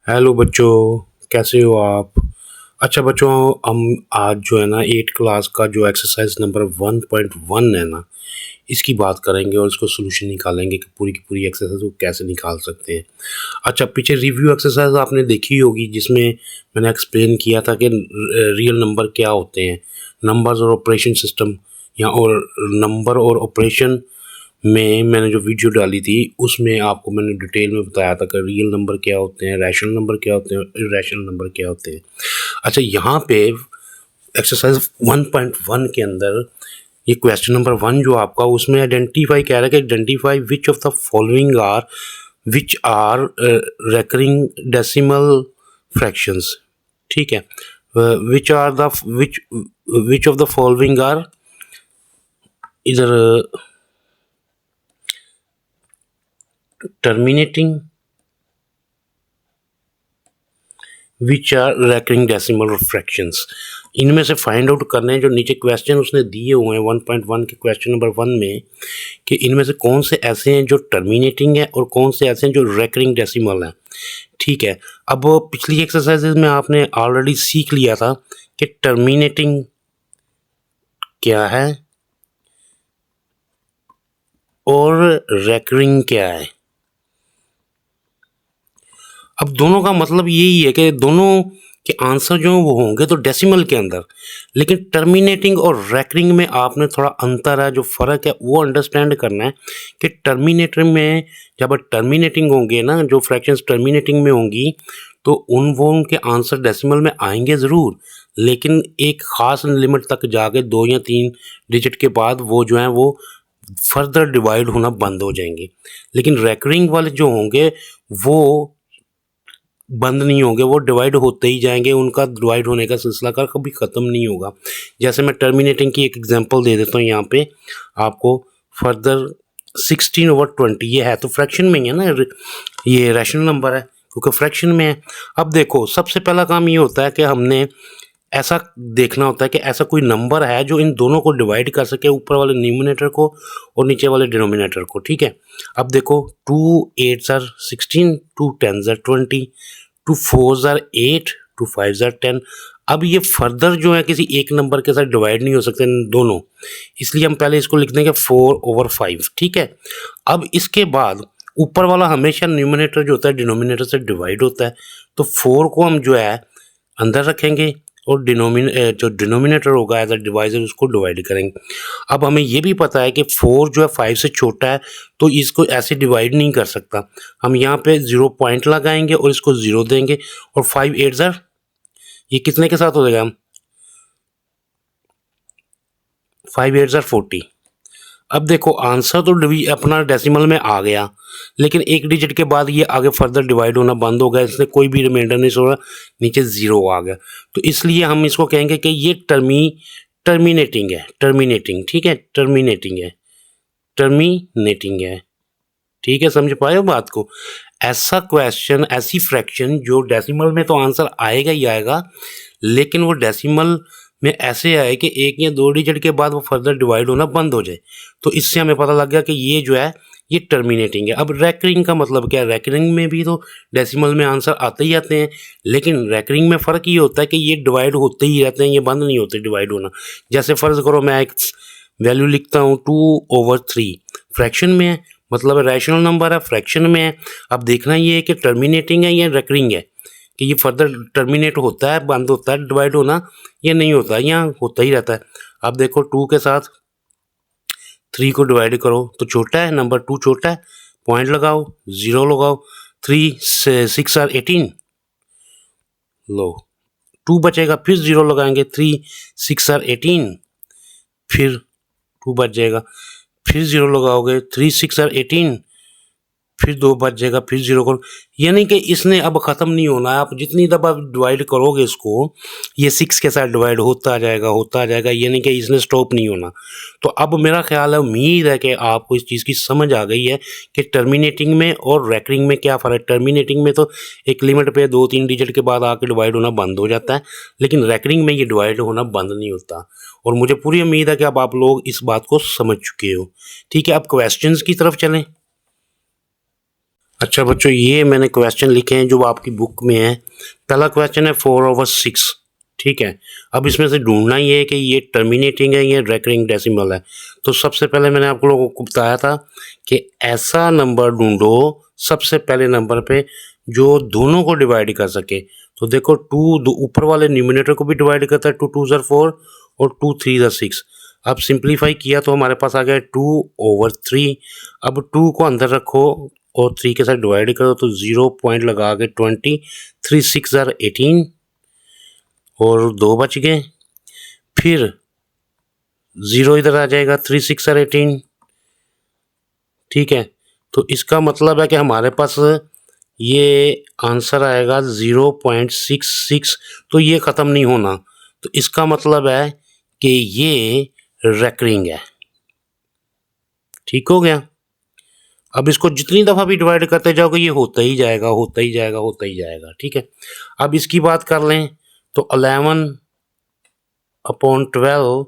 Hello बच्चों, कैसे हो आप? अच्छा बच्चों, हम आज जो है ना 8 क्लास का जो एक्सरसाइज नंबर 1.1 है ना, इसकी बात करेंगे और इसको सोल्यूशन निकालेंगे कि पूरी की पूरी एक्सरसाइज को कैसे निकाल सकते हैं। अच्छा, पीछे रिव्यू एक्सरसाइज आपने देखी होगी जिसमें मैंने एक्सप्लेन किया था कि रियल नंबर क्या होते हैं, नंबर्स और ऑपरेशन सिस्टम या और नंबर और ऑपरेशन में मैंने जो वीडियो डाली थी उसमें आपको मैंने डिटेल में बताया था कि रियल नंबर क्या होते हैं, रैशनल नंबर क्या होते हैं, इरेशनल नंबर क्या होते हैं। अच्छा, यहाँ पे एक्सरसाइज 1.1 के अंदर ये क्वेश्चन नंबर 1 जो आपका उसमें आइडेंटिफाई कह रहा है कि identify which of the following are which are recurring decimal fractions. ठीक है, which are the which of the following are either terminating which are recurring decimal fractions. इनमें से फाइंड आउट करने हैं जो नीचे क्वेश्चन उसने दिए हुए हैं 1.1 के क्वेश्चन नंबर 1 में, कि इनमें से कौन से ऐसे हैं जो टर्मिनेटिंग है और कौन से ऐसे हैं जो रैकरिंग डेसिमल हैं। ठीक है, अब पिछली एक्सरसाइजेज में आपने ऑलरेडी सीख लिया था कि टर्मिनेटिंग क्या है और रैकरिंग क्या है। अब दोनों का मतलब यही है कि दोनों के आंसर जो वो होंगे तो डेसिमल के अंदर, लेकिन टर्मिनेटिंग और रैकरिंग में आपने थोड़ा अंतर है, जो फ़र्क है वो अंडरस्टैंड करना है कि टर्मिनेटर में जब टर्मिनेटिंग होंगे ना, जो फ्रैक्शंस टर्मिनेटिंग में होंगी तो वो उनके आंसर डेसिमल में आएंगे ज़रूर, लेकिन एक ख़ास लिमिट तक जाके 2 या 3 डिजिट के बाद वो जो है वो फर्दर डिवाइड होना बंद हो जाएंगे। लेकिन रैकरिंग वाले जो होंगे वो बंद नहीं होंगे, वो डिवाइड होते ही जाएंगे, उनका डिवाइड होने का सिलसिला का कभी ख़त्म नहीं होगा। जैसे मैं टर्मिनेटिंग की एक एग्जांपल दे देता हूँ यहाँ पे आपको। फर्दर 16/20 ये है तो फ्रैक्शन में ही है ना, ये रैशनल नंबर है क्योंकि फ्रैक्शन में है। अब देखो, सबसे पहला काम ये होता है कि हमने ऐसा देखना होता है कि ऐसा कोई नंबर है जो इन दोनों को डिवाइड कर सके, ऊपर वाले न्यूमिनेटर को और नीचे वाले डिनोमिनेटर को। ठीक है, अब देखो 2 8 आर 16, 2 10 आर 20, 2 4 आर 8, 2 5 आर 10। अब ये फर्दर जो है किसी एक नंबर के साथ डिवाइड नहीं हो सकते दोनों, इसलिए हम पहले इसको लिख देंगे 4/5। ठीक है, अब इसके बाद ऊपर वाला हमेशा न्यूमिनेटर जो होता है डिनोमिनेटर से डिवाइड होता है, तो 4 को हम जो है अंदर रखेंगे और जो डिनोमिनेटर होगा एज अ डिवाइजर उसको डिवाइड करेंगे। अब हमें ये भी पता है कि 4 जो है 5 से छोटा है तो इसको ऐसे डिवाइड नहीं कर सकता। हम यहाँ पे 0 पॉइंट लगाएंगे और इसको 0 देंगे और 5 8 ज़र ये कितने के साथ हो जाएगा, 5 8 ज़र 40। अब देखो आंसर तो अपना डेसिमल में आ गया, लेकिन एक डिजिट के बाद ये आगे फर्दर डिवाइड होना बंद हो गया, इसलिए कोई भी रिमाइंडर नहीं सो रहा, नीचे 0 आ गया। तो इसलिए हम इसको कहेंगे कि ये टर्मिनेटिंग है, टर्मिनेटिंग। ठीक है, टर्मिनेटिंग है, टर्मिनेटिंग है। ठीक है, समझ पाए हो बात को? ऐसा क्वेश्चन, ऐसी फ्रैक्शन जो डेसिमल में तो आंसर आएगा ही आएगा, लेकिन वो डेसिमल में ऐसे आए कि 1 या 2 डिजिट के बाद वो फर्दर डिवाइड होना बंद हो जाए, तो इससे हमें पता लग गया कि ये जो है ये टर्मिनेटिंग है। अब रैकरिंग का मतलब क्या है? रैकरिंग में भी तो डेसिमल में आंसर आते ही आते हैं, लेकिन रैकरिंग में फ़र्क ये होता है कि ये डिवाइड होते ही रहते हैं, ये बंद नहीं होते डिवाइड होना। जैसे फ़र्ज़ करो मैं एक वैल्यू लिखता हूँ 2/3, फ्रैक्शन में है, मतलब रैशनल नंबर है, फ्रैक्शन में है। अब देखना ये है कि टर्मिनेटिंग है या रेकरिंग है, कि ये फर्दर टर्मिनेट होता है, बंद होता है डिवाइड होना, या नहीं होता है, या होता ही रहता है। अब देखो 2 के साथ 3 को डिवाइड करो तो छोटा है, नंबर 2 छोटा है, पॉइंट लगाओ, 0 लगाओ, 3 से 6 आर 18, लो 2 बचेगा, फिर 0 लगाएंगे, 3 6 आर 18, फिर 2 बच जाएगा, फिर 0 लगाओगे, 3 6 आर 18, फिर 2 बच जाएगा, फिर 0 करो। यानी कि इसने अब ख़त्म नहीं होना है, आप जितनी दफ़ा डिवाइड करोगे इसको, ये 6 के साथ डिवाइड होता जाएगा, होता जाएगा, यानी कि इसने स्टॉप नहीं होना। तो अब मेरा ख़्याल है, उम्मीद है कि आपको इस चीज़ की समझ आ गई है कि टर्मिनेटिंग में और रैकरिंग में क्या फ़र्क है। टर्मिनेटिंग में तो एक लिमिट पे 2-3 डिजिट के बाद आके डिवाइड होना बंद हो जाता है, लेकिन रैकरिंग में ये डिवाइड होना बंद नहीं होता। और मुझे पूरी उम्मीद है कि अब आप लोग इस बात को समझ चुके हो। ठीक है, अब क्वेश्चंस की तरफ चलें। अच्छा बच्चों, ये मैंने क्वेश्चन लिखे हैं जो आपकी बुक में है। पहला क्वेश्चन है 4/6, ठीक है। अब इसमें से ढूंढना ये है कि ये टर्मिनेटिंग है, ये रेकरिंग डेसिमल है। तो सबसे पहले मैंने आप लोगों को बताया था कि ऐसा नंबर ढूंढो सबसे पहले नंबर पे जो दोनों को डिवाइड कर सके। तो देखो, ऊपर वाले न्यूमिनेटर को भी डिवाइड करता है, 2 2 ज़र 4 और 2 3 ज़र 6। अब सिंप्लीफाई किया तो हमारे पास आ गया 2/3। अब 2 को अंदर रखो और 3 के साथ डिवाइड करो तो 0 पॉइंट लगा के 20, 3 6 ज़र 18 और 2 बच गए। फिर 0 इधर आ जाएगा, 3 6 ज़र 18, ठीक है। तो इसका मतलब है कि हमारे पास ये आंसर आएगा 0.66। तो ये ख़त्म नहीं होना, तो इसका मतलब है कि ये रेकरिंग है। ठीक हो गया। अब इसको जितनी दफ़ा भी डिवाइड करते जाओगे ये होता ही जाएगा, होता ही जाएगा, होता ही जाएगा, ठीक है। अब इसकी बात कर लें तो 11/12,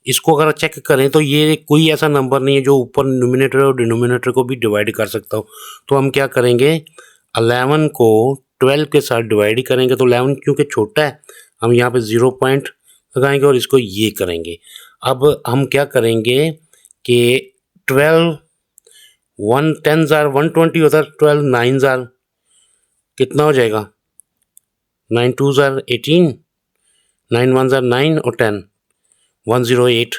इसको अगर चेक करें तो ये कोई ऐसा नंबर नहीं है जो ऊपर न्यूमिनेटर और डिनोमिनेटर को भी डिवाइड कर सकता हो। तो हम क्या करेंगे, 11 को 12 के साथ डिवाइड करेंगे तो 11 क्योंकि छोटा है, हम यहाँ पे 0 पॉइंट लगाएंगे और इसको ये करेंगे। अब हम क्या करेंगे कि 12 1 10 ज़ार 120 होता है, 12 9 ज़ार कितना हो जाएगा, 9 2 ज़ार 18, 9 1 ज़ार 9 और 10 108।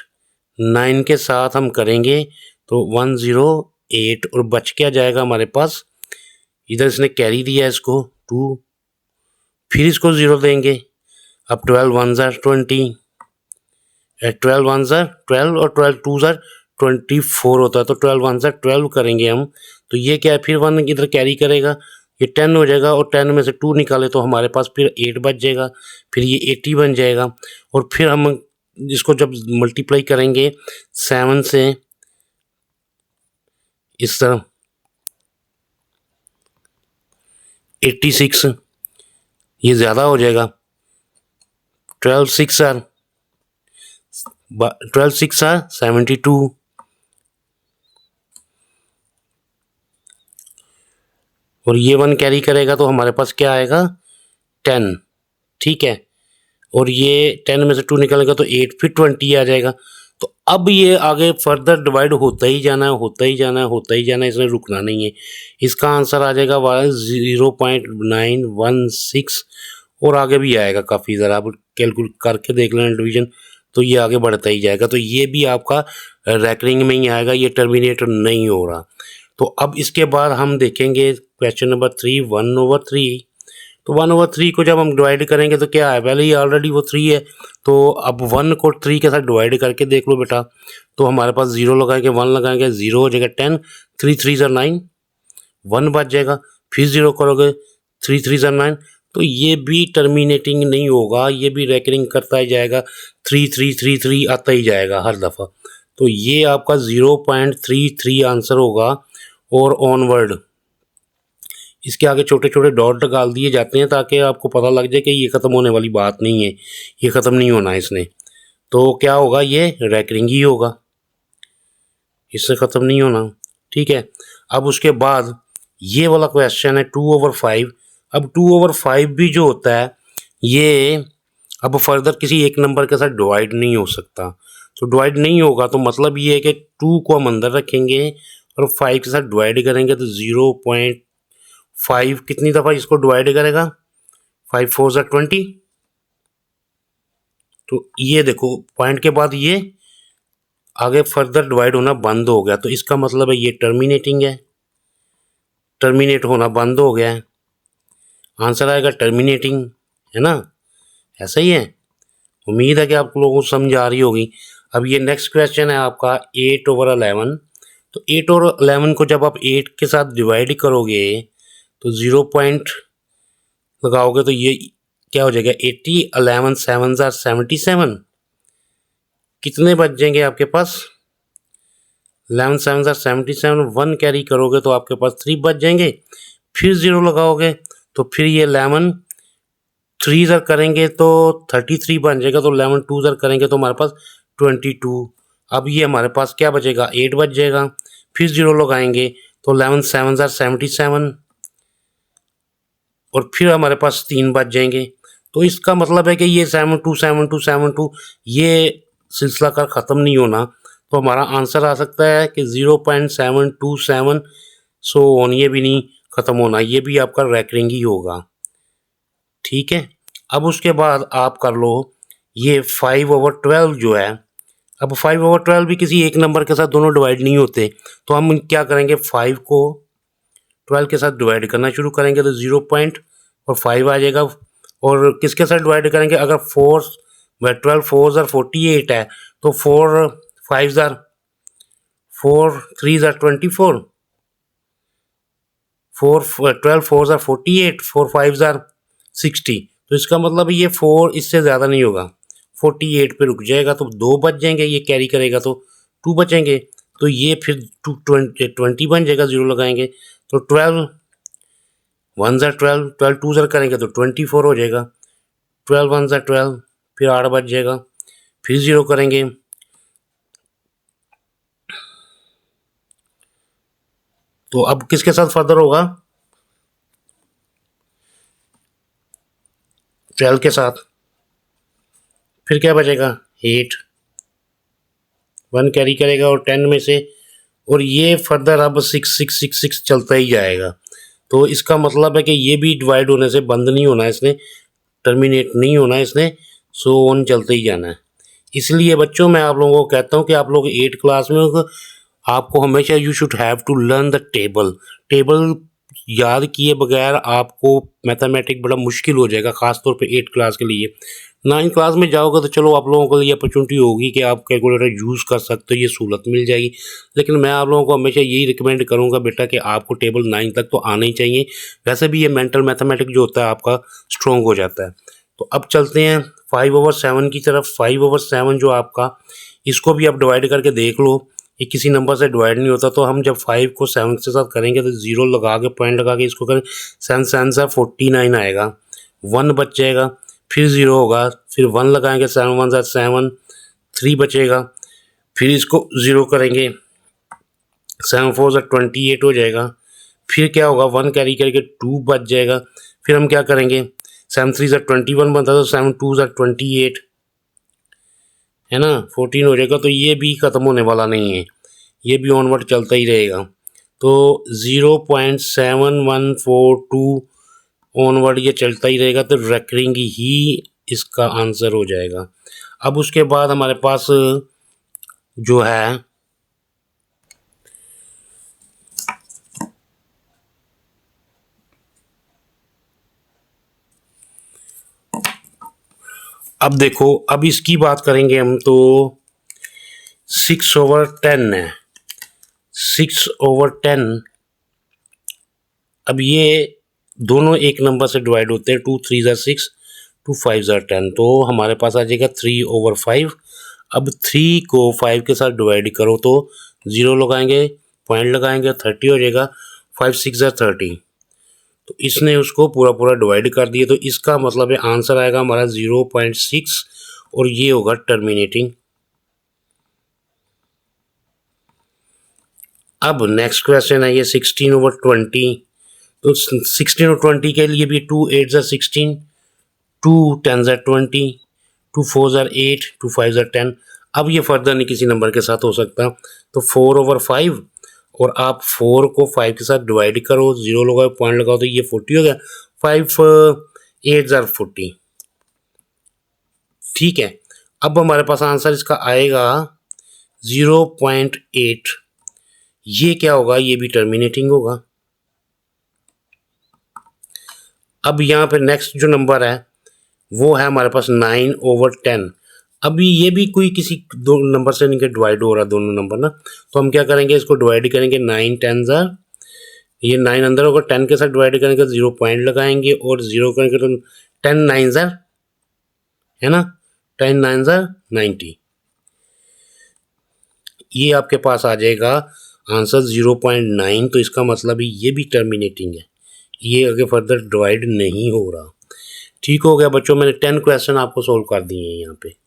9 के साथ हम करेंगे तो 108 और बच क्या जाएगा हमारे पास, इधर इसने कैरी दिया है इसको 2, फिर इसको 0 देंगे। अब 12 1 ज़ार 20, 12 1 ज़ार 12 और 12 2 ज़ार 24 होता है। तो 12 1 ज़ार 12 करेंगे हम, तो ये क्या है, फिर 1 इधर कैरी करेगा, ये 10 हो जाएगा और 10 में से 2 निकाले तो हमारे पास फिर 8 बच जाएगा, फिर ये 80 बन जाएगा। और फिर हम इसको जब मल्टीप्लाई करेंगे 7 से इस तरह 86, ये ज़्यादा हो जाएगा। 12 6 आर 72 और ये 1 कैरी करेगा तो हमारे पास क्या आएगा 10, ठीक है। और ये 10 में से 2 निकलेगा तो 8, फिर 20 आ जाएगा। तो अब ये आगे फर्दर डिवाइड होता ही जाना है, होता ही जाना है, होता ही जाना है, इसमें रुकना नहीं है। इसका आंसर आ जाएगा 0.916 और आगे भी आएगा काफ़ी, ज़रा आप कैलकुलेट करके देख लेना डिवीजन, तो ये आगे बढ़ता ही जाएगा। तो ये भी आपका रैकरिंग में ही आएगा, ये टर्मिनेटर नहीं हो रहा। तो अब इसके बाद हम देखेंगे क्वेश्चन नंबर 3, 1/3। तो 1/3 को जब हम डिवाइड करेंगे तो क्या है, पहले ही ऑलरेडी वो 3 है। तो अब 1 को 3 के साथ डिवाइड करके देख लो बेटा, तो हमारे पास 0 लगाएंगे, 1 लगाएंगे, 0 हो जाएगा 10, 3 3 ज़ार 9, 1 बच जाएगा, फिर 0 करोगे 3 3 ज़ार 9। तो ये भी टर्मिनेटिंग नहीं होगा, ये भी रेकरिंग करता ही जाएगा, 3 3 3 3 आता ही जाएगा हर दफ़ा। तो ये आपका 0.33 आंसर होगा। और ऑनवर्ड इसके आगे छोटे छोटे डॉट डाल दिए जाते हैं ताकि आपको पता लग जाए कि ये ख़त्म होने वाली बात नहीं है, ये ख़त्म नहीं होना है इसने। तो क्या होगा, ये रैकरिंग ही होगा, इससे ख़त्म नहीं होना, ठीक है। अब उसके बाद ये वाला क्वेश्चन है 2/5। अब 2/5 भी जो होता है ये अब फर्दर किसी एक नंबर के साथ डिवाइड नहीं हो सकता। तो डिवाइड नहीं होगा तो मतलब ये है कि 2 को हम अंदर रखेंगे और 5 के साथ डिवाइड करेंगे तो 0.5 कितनी दफ़ा इसको डिवाइड करेगा, 5 4 ज़ार 20। तो ये देखो पॉइंट के बाद ये आगे फर्दर डिवाइड होना बंद हो गया, तो इसका मतलब है ये टर्मिनेटिंग है, टर्मिनेट होना बंद हो गया है। आंसर आएगा टर्मिनेटिंग, है ना, ऐसा ही है। उम्मीद है कि आप लोगों को समझ आ रही होगी। अब ये नेक्स्ट क्वेश्चन है आपका 8/11। तो 8/11 को जब आप 8 के साथ डिवाइड करोगे तो 0 पॉइंट लगाओगे तो ये क्या हो जाएगा 80, 11 7 ज़ार 77, कितने बच जाएंगे आपके पास, 11 7 ज़ार 77, 1 कैरी करोगे तो आपके पास 3 बच जाएंगे, फिर 0 लगाओगे तो फिर ये 11 3 ज़ार करेंगे तो 33 बन जाएगा, तो 11 2 ज़ार करेंगे तो हमारे पास 22। अब ये हमारे पास क्या बचेगा, 8 बच जाएगा, फिर 0 लगाएंगे तो 11 7 ज़ार 77 और फिर हमारे पास 3 बच जाएंगे। तो इसका मतलब है कि ये 727272 ये सिलसिला कार ख़त्म नहीं होना। तो हमारा आंसर आ सकता है कि 0.727 सो ऑन, ये भी नहीं ख़त्म होना, ये भी आपका रैकरिंग ही होगा। ठीक है, अब उसके बाद आप कर लो ये 5/12 जो है। अब 5/12 भी किसी एक नंबर के साथ दोनों डिवाइड नहीं होते, तो हम क्या करेंगे, 5 को 12 के साथ डिवाइड करना शुरू करेंगे तो 0.5 आ जाएगा। और किसके साथ डिवाइड करेंगे, अगर 12 4 ज़ार 48 है तो 4 5 ज़ार 4 3 ज़ार 24, 12 4 ज़ार 48, 4 5 ज़ार 60। तो इसका मतलब ये 4 इससे ज़्यादा नहीं होगा, 48 पे रुक जाएगा। तो 2 बच जाएंगे, ये कैरी करेगा तो 2 बचेंगे। तो ये फिर 20 बन जाएगा, 0 लगाएंगे तो 12 1 ज़ार 12, 12 2 ज़ार करेंगे तो 24 हो जाएगा। 12 1 ज़ार 12, फिर 8 बच जाएगा, फिर 0 करेंगे तो अब किसके साथ फर्दर होगा, 12 के साथ। फिर क्या बचेगा, 8, 1 कैरी करेगा और 10 में से, और ये फर्दर अब 6 6 6 6 चलता ही जाएगा। तो इसका मतलब है कि ये भी डिवाइड होने से बंद नहीं होना है इसने, टर्मिनेट नहीं होना है इसने, सो ऑन चलते ही जाना है। इसलिए बच्चों मैं आप लोगों को कहता हूँ कि आप लोग 8 क्लास में हो, आपको हमेशा you should have to learn the table. Table याद किए बगैर आपको मैथमेटिक बड़ा मुश्किल हो जाएगा, ख़ास तौर पे 8 क्लास के लिए। 9 क्लास में जाओगे तो चलो आप लोगों के लिए अपॉर्चुनिटी होगी कि आप कैलकुलेटर यूज़ कर सकते हो, ये सहूलत मिल जाएगी। लेकिन मैं आप लोगों को हमेशा यही रिकमेंड करूँगा बेटा कि आपको टेबल 9 तक तो आना ही चाहिए। वैसे भी ये मेंटल मैथमेटिक जो होता है आपका स्ट्रॉन्ग हो जाता है। तो अब चलते हैं 5/7 की तरफ। 5/7 जो आपका, इसको भी आप डिवाइड करके देख लो, ये किसी नंबर से डिवाइड नहीं होता। तो हम जब 5 को 7 के साथ करेंगे तो 0 लगा के, पॉइंट लगा के इसको करें, 7 7 ज़ार 49 आएगा, 1 बच जाएगा, फिर 0 होगा, फिर 1 लगाएंगे, 7 1 ज़ार 7, 3 बचेगा, फिर इसको 0 करेंगे, 7 4 ज़ार 28 हो जाएगा, फिर क्या होगा, 1 कैरी करके 2 बच जाएगा। फिर हम क्या करेंगे, 7 3 ज़ार 21 बनता है तो 7 2 ज़ार 28 है ना, 14 हो जाएगा। तो ये भी ख़त्म होने वाला नहीं है, ये भी ऑनवर्ड चलता ही रहेगा। तो 0.7142 ऑनवर्ड ये चलता ही रहेगा, तो रेकरिंग ही इसका आंसर हो जाएगा। अब उसके बाद हमारे पास जो है अब देखो, अब इसकी बात करेंगे हम तो 6/10 है, 6/10। अब ये दोनों एक नंबर से डिवाइड होते हैं, 2 3 ज़ार 6, 2 5 ज़ार 10, तो हमारे पास आ जाएगा 3/5। अब 3 को 5 के साथ डिवाइड करो तो 0 लगाएंगे, पॉइंट लगाएंगे, 30 हो जाएगा, 5 6 ज़ार 30। तो इसने उसको पूरा पूरा डिवाइड कर दिया, तो इसका मतलब है आंसर आएगा हमारा 0.6 और ये होगा टर्मिनेटिंग। अब नेक्स्ट क्वेश्चन है ये 16/20। तो 16/20 के लिए भी 2 8 ज़ार 16, 2 10 ज़ार 20, 2 4 ज़ार 8, 2 5 ज़ार 10। अब ये फर्दर नहीं किसी नंबर के साथ हो सकता, तो 4/5 और आप 4 को 5 के साथ डिवाइड करो, 0 लगाओ, पॉइंट लगाओ, तो ये 40 हो गया, 5 8 ज़ार 40। ठीक है, अब हमारे पास आंसर इसका आएगा 0.8। ये क्या होगा, ये भी टर्मिनेटिंग होगा। अब यहाँ पे नेक्स्ट जो नंबर है वो है हमारे पास 9/10। अभी ये भी कोई किसी दो नंबर से नहीं डिवाइड हो रहा, दोनों नंबर ना, तो हम क्या करेंगे, इसको डिवाइड करेंगे, 9 10 ज़ार, ये 9 अंदर होगा, 10 के साथ डिवाइड करेंगे, 0 पॉइंट लगाएंगे और 0 करेंगे तो 10 9 ज़ार है ना, 10 9 ज़ार 90। ये आपके पास आ जाएगा आंसर 0.9। तो इसका मतलब ये भी टर्मिनेटिंग है, ये आगे फर्दर डिवाइड नहीं हो रहा। ठीक हो गया बच्चों, मैंने 10 क्वेश्चन आपको सोल्व कर दिए हैं यहाँ पे।